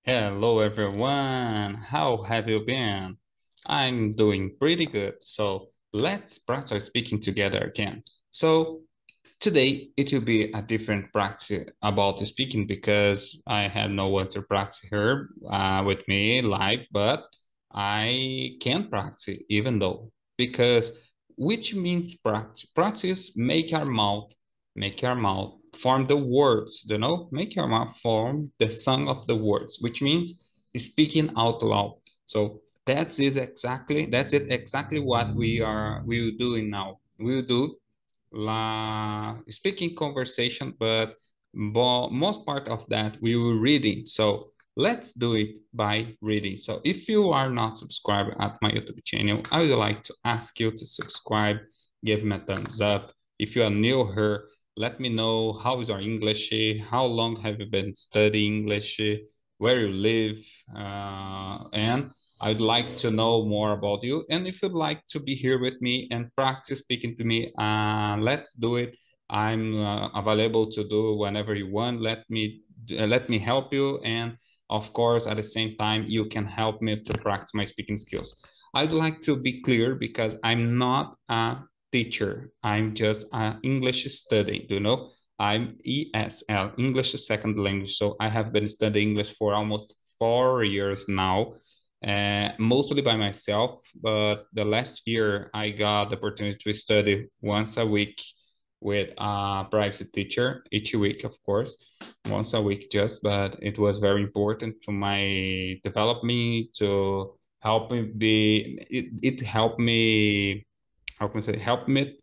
Hello everyone, how have you been? I'm doing pretty good, so let's practice speaking together again. So today it will be a different practice about the speaking because I have no one to practice here with me live, but I can practice even though because which means practice. Practice make your mouth form the words, make your mouth form the song of the words, which means speaking out loud. So that's it exactly what we will doing now. We will do speaking conversation, but most part of that we will reading. So let's do it by reading. So if you are not subscribed at my YouTube channel, I would like to ask you to subscribe, give me a thumbs up. If you are new here, let me know how is your English, how long have you been studying English, where you live, and I'd like to know more about you. And if you'd like to be here with me and practice speaking to me, let's do it. I'm available to do whenever you want. Let me help you. And of course, at the same time, you can help me to practice my speaking skills. I'd like to be clear because I'm not a teacher. I'm just an English student, I'm ESL, English Second Language. So I have been studying English for almost 4 years now, mostly by myself. But the last year, I got the opportunity to study once a week with a private teacher each week, of course, once a week just. But it was very important to my development to help me be. It helped me. How can I say? Helped me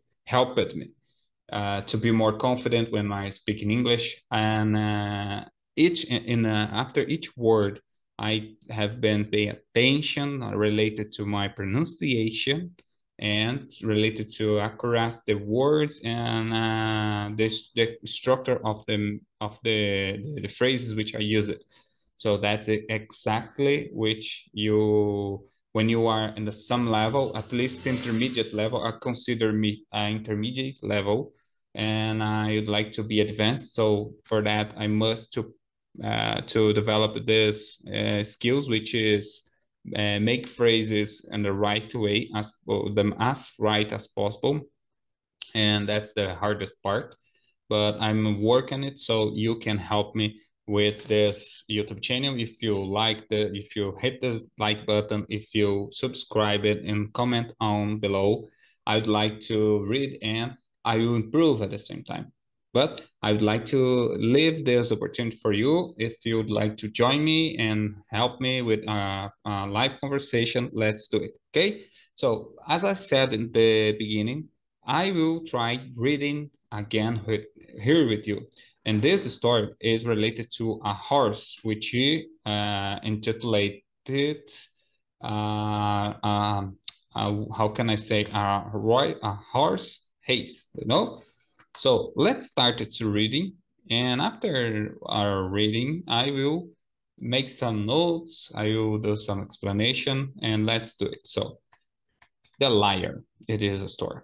to be more confident when I speak in English. And after each word, I have been paying attention related to my pronunciation and related to accuracy the words and the structure of the phrases which I use it. So that's it exactly which you when you are in the some level, at least intermediate level. I consider me intermediate level, and I would like to be advanced. So for that, I must to develop this skills, which is make phrases in the right way, as them as right as possible, and that's the hardest part. But I'm working it, so you can help me with this YouTube channel. If you hit the like button, if you subscribe it and comment on below, I'd like to read and I will improve at the same time. But I would like to leave this opportunity for you. If you would like to join me and help me with a live conversation, let's do it. Okay. So as I said in the beginning, I will try reading again here with you. And this story is related to a horse, which he intitulated, how can I say, a horse haste, So let's start to reading. And after our reading, I will make some notes. I will do some explanation and let's do it. So the liar, it is a story.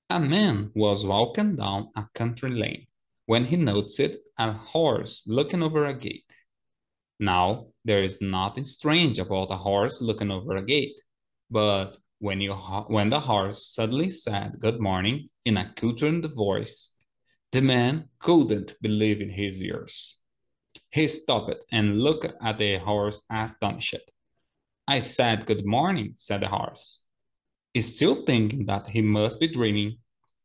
A man was walking down a country lane when he noticed a horse looking over a gate. Now, there is nothing strange about a horse looking over a gate, but when the horse suddenly said good morning in a cultured voice, the man couldn't believe in his ears. He stopped and looked at the horse astonished. I said good morning, said the horse. Still thinking that he must be dreaming,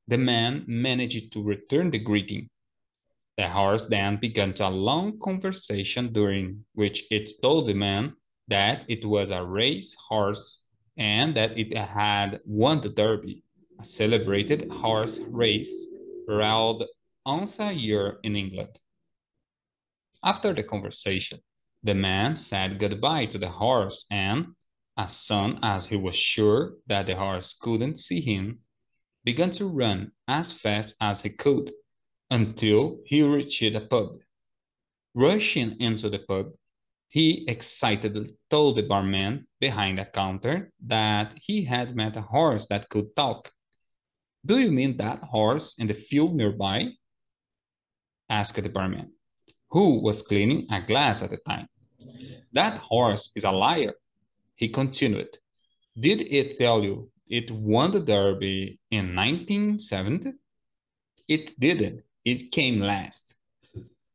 the man managed to return the greeting. The horse then began a long conversation during which it told the man that it was a race horse and that it had won the Derby, a celebrated horse race held once a year in England. After the conversation, the man said goodbye to the horse and, as soon as he was sure that the horse couldn't see him, began to run as fast as he could until he reached a pub. Rushing into the pub, He excitedly told the barman behind the counter that he had met a horse that could talk. Do you mean that horse in the field nearby? Asked the barman, who was cleaning a glass at the time. That horse is a liar, he continued. Did it tell you it won the Derby in 1970? It didn't. It came last.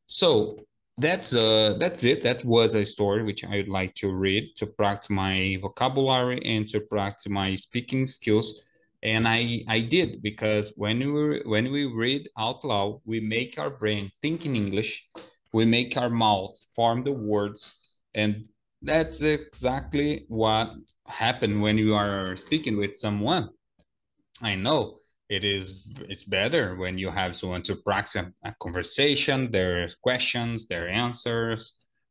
So that's it. That was a story which I would like to read to practice my vocabulary and to practice my speaking skills. And I did, because when we read out loud, we make our brain think in English, we make our mouths form the words, and that's exactly what happened when you are speaking with someone. I know it's better when you have someone to practice a conversation, their questions, their answers.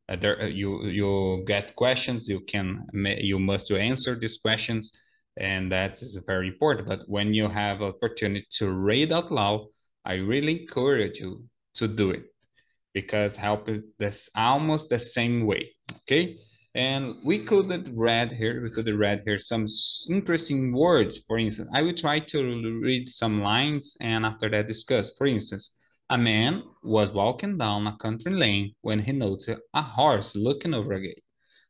You get questions, you must answer these questions, and that is very important. But when you have opportunity to read out loud, I really encourage you to do it, because help it this almost the same way. Okay. And we could have read here some interesting words. For instance, I will try to read some lines and after that discuss. For instance, a man was walking down a country lane when he noticed a horse looking over a gate,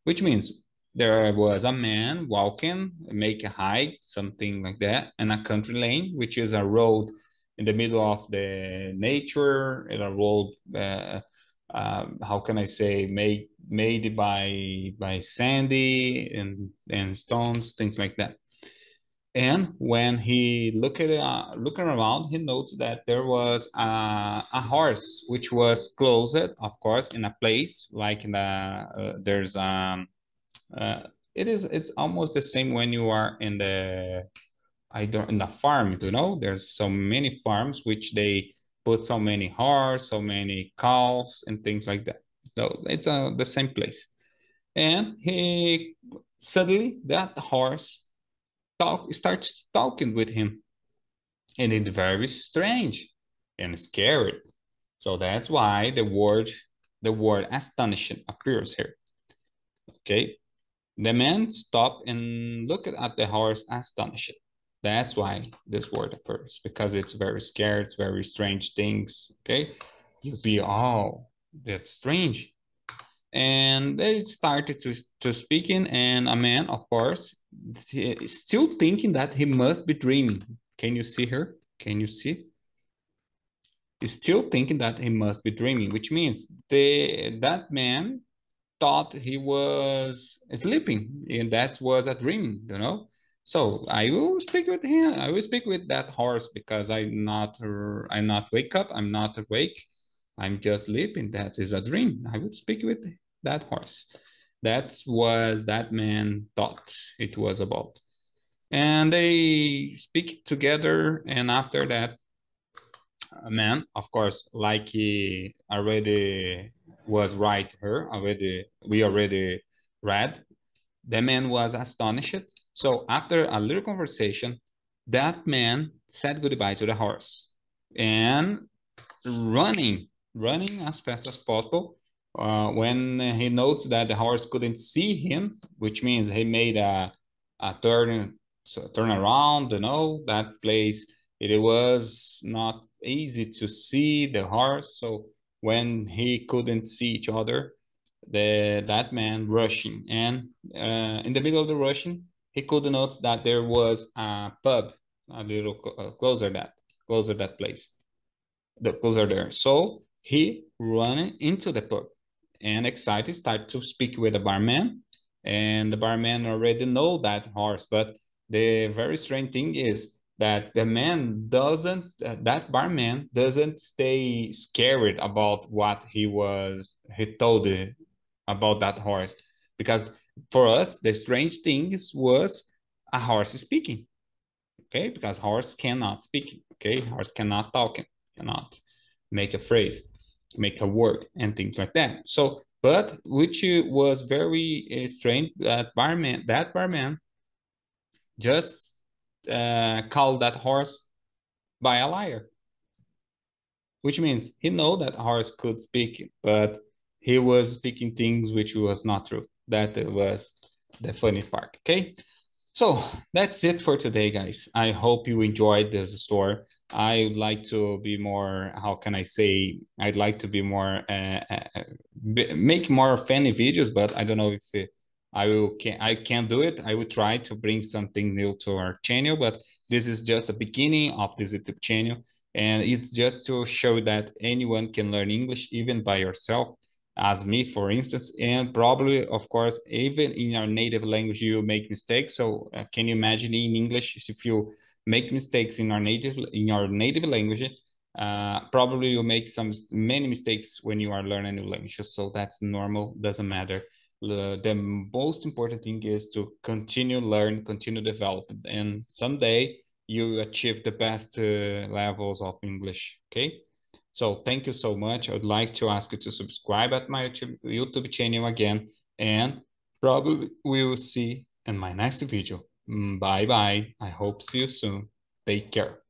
which means there was a man walking, make a hike, something like that, in a country lane, which is a road in the middle of the nature, in a road, how can I say, made by sandy and stones, things like that. And when he looking around, he noticed that there was a horse which was closed, of course, in a place like in there's uh, it's almost the same when you are in the I don't in the farm, you know, there's so many farms which they put so many horse, so many cows and things like that. So it's the same place. And he suddenly that horse starts talking with him, and it's very strange and scary. So that's why the word astonishing appears here. Okay. The man stopped and looked at the horse astonished. That's why this word appears, because it's very scared, it's very strange things. Okay. You'll be, oh, that's strange. And they started to speaking, and a man, of course, still thinking that he must be dreaming. Can you see her? Can you see? He's still thinking that he must be dreaming, which means that man thought he was sleeping, and that was a dream, you know. So I will speak with him. I will speak with that horse, because I'm not wake up. I'm not awake. I'm just sleeping. That is a dream. I would speak with that horse. That was that man thought it was about. And they speak together, and after that, man, of course, like he already was right here, we already read, the man was astonished. So after a little conversation, that man said goodbye to the horse and running as fast as possible. When he notes that the horse couldn't see him, which means he made a turn around, you know, that place, it was not easy to see the horse. So when he couldn't see each other, that man rushing, and in the middle of the rushing, he could notice that there was a pub a little closer that place, the closer there. So he ran into the pub and excited started to speak with the barman, and the barman already know that horse. But the very strange thing is that that barman doesn't stay scared about what he told about that horse, because for us the strange things was a horse speaking. Okay, because horse cannot speak. Okay, horse cannot talk, cannot make a phrase, make a word, and things like that. So, but which was very strange, that barman just called that horse by a liar, which means he know that horse could speak, but he was speaking things which was not true. That was the funny part, okay? So that's it for today, guys. I hope you enjoyed this story. I would like to be more, how can I say, I'd like to be more, make more funny videos, but I don't know if I can do it. I will try to bring something new to our channel, but this is just the beginning of this YouTube channel. And it's just to show that anyone can learn English even by yourself, as me, for instance, and probably, of course, even in our native language, you make mistakes. So can you imagine in English, if you make mistakes in our native language, probably you make many mistakes when you are learning new languages. So that's normal, doesn't matter. The most important thing is to continue learn, continue develop, and someday you achieve the best levels of English. Okay. So thank you so much. I would like to ask you to subscribe at my YouTube channel again, and probably we will see in my next video. Bye bye. I hope see you soon. Take care.